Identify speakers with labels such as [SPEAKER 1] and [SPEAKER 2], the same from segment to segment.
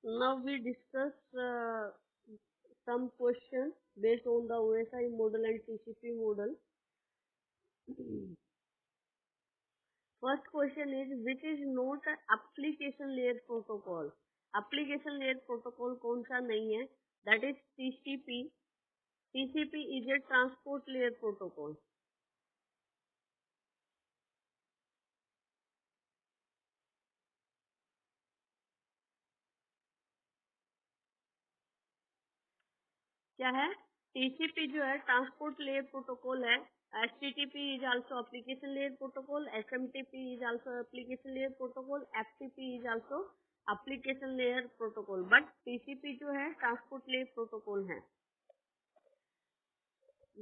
[SPEAKER 1] Now we discuss some questions based on the OSI model and TCP model. First question is, which is not application layer protocol? Application layer protocol कौन सा नहीं है? That is TCP. TCP is a transport layer protocol. क्या है? TCP जो है transport layer protocol है. HTTP is also application layer protocol. SMTP is also application layer protocol. FTP is also application layer protocol. But TCP जो है transport layer protocol है.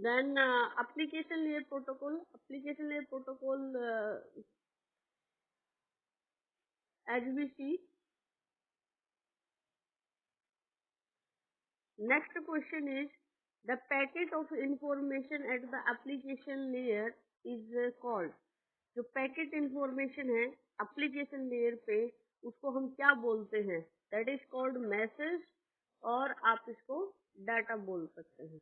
[SPEAKER 1] Then application layer protocol. Application layer protocol, as we see. Next question is, the packet of information at the application layer is called. जो packet information है application layer पे, उसको हम क्या बोलते हैं? दैट इज कॉल्ड मैसेज, और आप इसको डाटा बोल सकते हैं.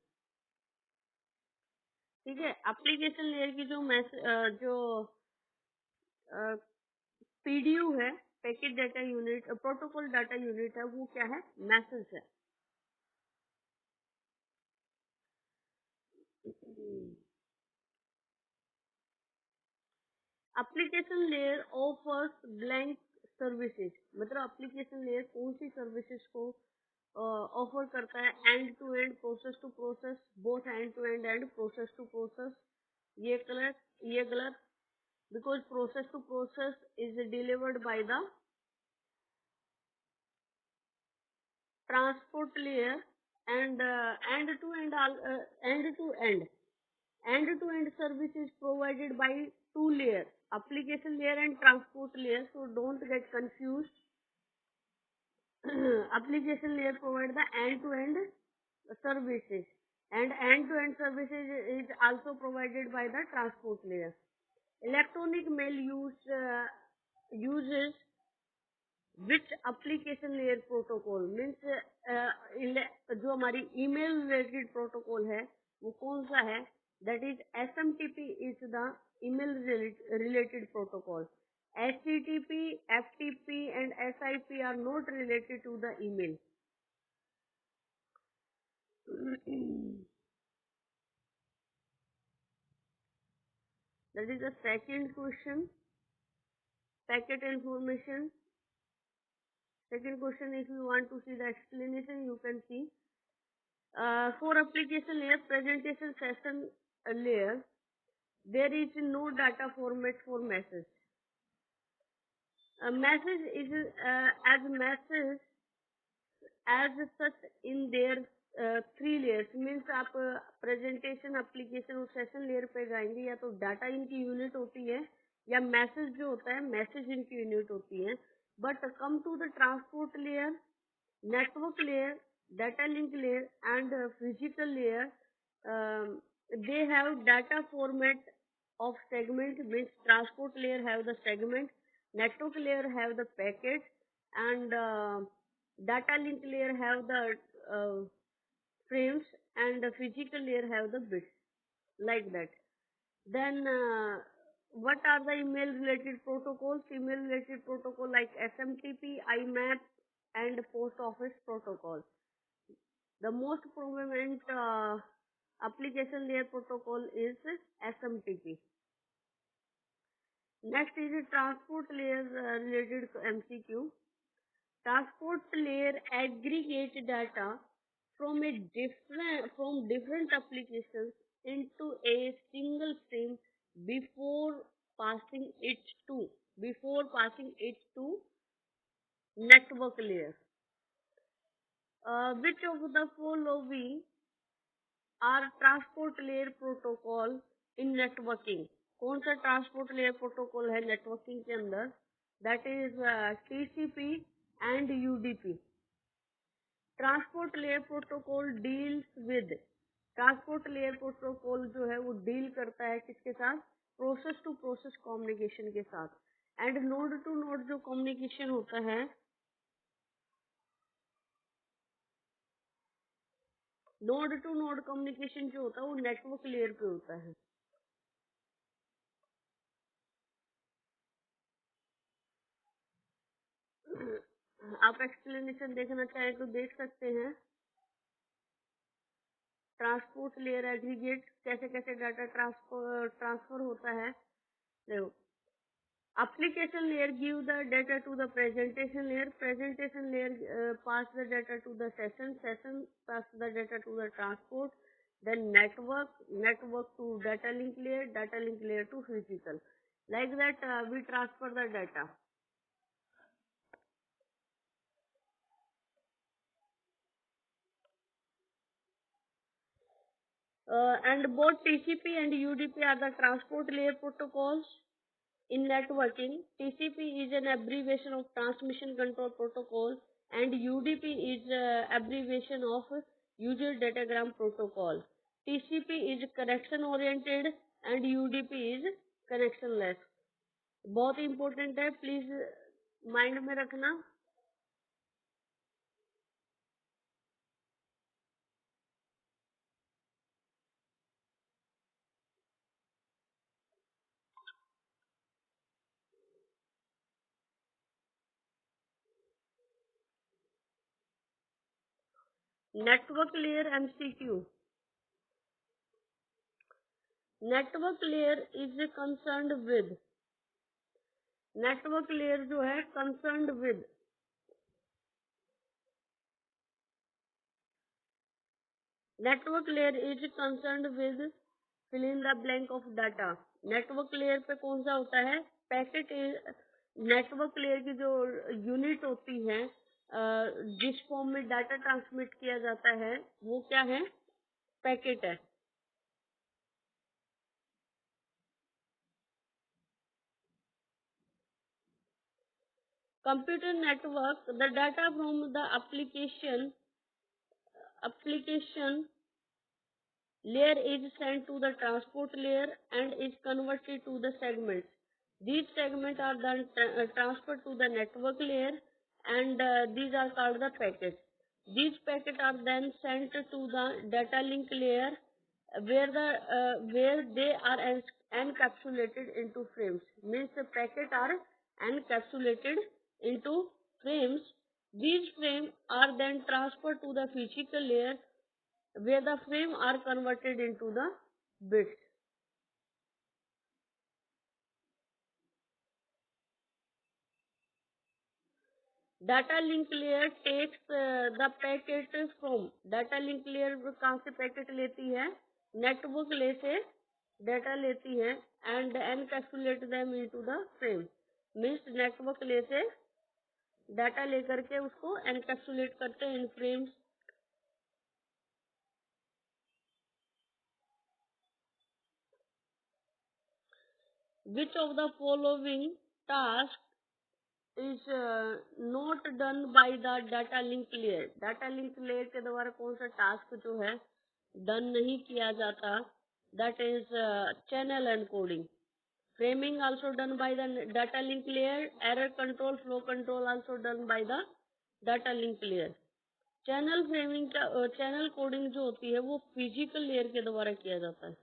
[SPEAKER 1] ठीक है. एप्लीकेशन लेयर की जो पीडीयू है, packet data unit, protocol data unit है, वो क्या है? मैसेज है. Application layer offers blank services. मतलब एप्लीकेशन लेयर कौन सी सर्विसेज को ऑफर करता है? End to end, process to process, both end to end process to process. ये गलत. Because process to process is delivered by the transport layer, and end to end service is provided by two layers, application layer and transport layer. So don't get confused. Application layer provide the end-to-end services, and end-to-end services is also provided by the transport layer. Electronic mail uses which application layer protocol? Means जो हमारी email related protocol है, वो कौन सा है? That is SMTP is the email related protocol. HTTP, FTP and SIP are not related to the email. That is the second question. Packet information. Second question, if you want to see the explanation, you can see. For application layer, presentation session layer, there is no data format for message. A message is as such in their three layers. Means आप presentation, application और session layer पे जाएंगे, या तो data इनकी unit होती है, या मैसेज जो होता है मैसेज इनकी यूनिट होती है. But come to the transport layer, network layer, data link layer and physical layer, they have data format of segment. Means transport layer have the segment, network layer have the packet, and data link layer have the frames, and the physical layer have the bits, like that. Then what are the email related protocols? Email related protocol like SMTP, IMAP and post office protocol. The most prominent application layer protocol is SMTP. Next is a transport layer related MCQ. Transport layer aggregates data from different applications into a single stream before passing it to network layer. Which of the following are transport layer protocol in networking? कौन सा transport layer protocol है networking के अंदर? That is TCP and UDP. Transport layer protocol deals with, transport layer protocol जो है वो deal करता है किसके साथ? प्रोसेस टू प्रोसेस कम्युनिकेशन के साथ. एंड नोड टू नोड जो कम्युनिकेशन होता है, नोड टू नोड कम्युनिकेशन जो होता है वो नेटवर्क लेयर पे होता है। आप एक्सप्लेनेशन देखना चाहें तो देख सकते हैं। ट्रांसपोर्ट लेयर एग्रीगेट, कैसे कैसे डाटा ट्रांसफर होता है। देखो, application layer give the data to the presentation layer pass the data to the session pass the data to the transport, then network to data link layer to physical. Like that we transfer the data. And both TCP and UDP are the transport layer protocols. In networking, TCP is an abbreviation of Transmission Control Protocol and UDP is abbreviation of User Datagram Protocol. TCP is connection oriented and UDP is connectionless. बहुत important है, please mind में रखना। Network layer MCQ. Network layer is concerned with, network layer जो है concerned with, network layer is concerned with fill in the blank of data. Network layer पे कौन सा होता है? पैकेट। नेटवर्क लेयर की जो यूनिट होती है जिस फॉर्म में डाटा ट्रांसमिट किया जाता है वो क्या है? पैकेट है। Computer network, the data from the application layer is sent to the transport layer and is converted to the segments. These segments are then transferred to the network layer and these are called the packets. These packets are then sent to the data link layer where they are encapsulated into frames. Means the packets are encapsulated into frames. These frames are then transferred to the physical layer where the frame are converted into the bits. Data link layer takes the packet from, data link layer कहाँ से packet लेती है? Network ले से data लेती है and encapsulate them into the frame. Means network ले से डाटा लेकर के उसको एनकैप्सुलेट करते हैं इन frames. Which of the following tasks is not done by the data link layer? Data link layer के द्वारा कौन सा टास्क जो है डन नहीं किया जाता? That is channel encoding. Framing also done by the data link layer. Error control, flow control also done by the data link layer. Channel framing का चैनल कोडिंग जो होती है वो फिजिकल लेयर के द्वारा किया जाता है।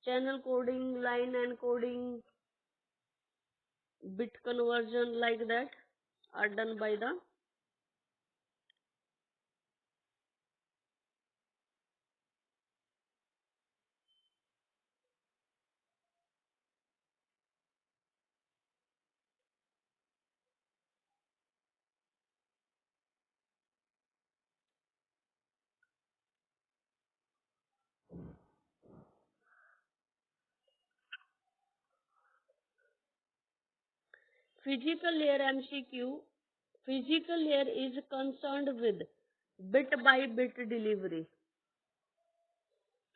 [SPEAKER 1] Channel coding, line encoding, bit conversion like that are done by the physical layer MCQ. Physical layer is concerned with bit by bit delivery.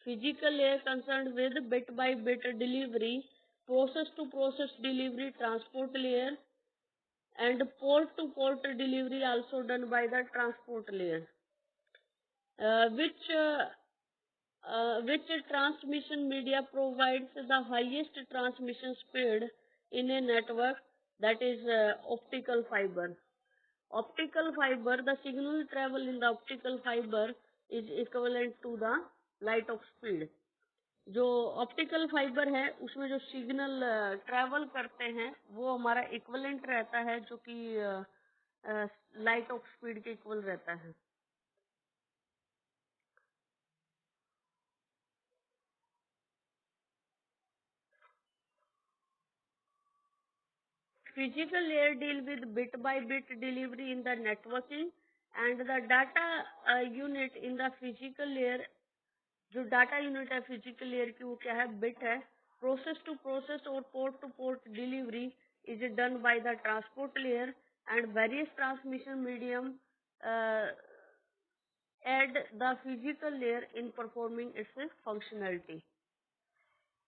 [SPEAKER 1] Physical layer concerned with bit by bit delivery, process to process delivery, transport layer, and port to port delivery also done by the transport layer. Which transmission media provides the highest transmission speed in a network? That is optical fiber. Optical fiber, the signal travel in the optical fiber is equivalent to the light of speed. जो optical fibre है उसमें जो signal travel करते हैं वो हमारा equivalent रहता है, जो कि लाइट ऑफ स्पीड के इक्वल रहता है. Physical layer deal with bit by bit delivery in the networking, and the data unit in the physical layer, जो डाटा यूनिट है फिजिकल लेयर की वो क्या है, बिट है. प्रोसेस टू प्रोसेस और port two port delivery is done by the transport layer, and various transmission medium add the physical layer in performing its functionality.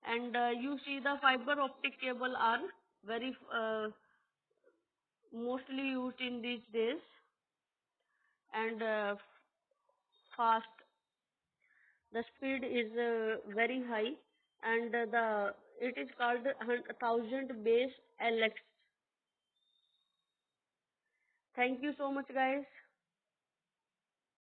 [SPEAKER 1] And you see the fiber optic cable are very mostly used in these days, and fast. The speed is very high, and it is called 1000 base LX. Thank you so much, guys.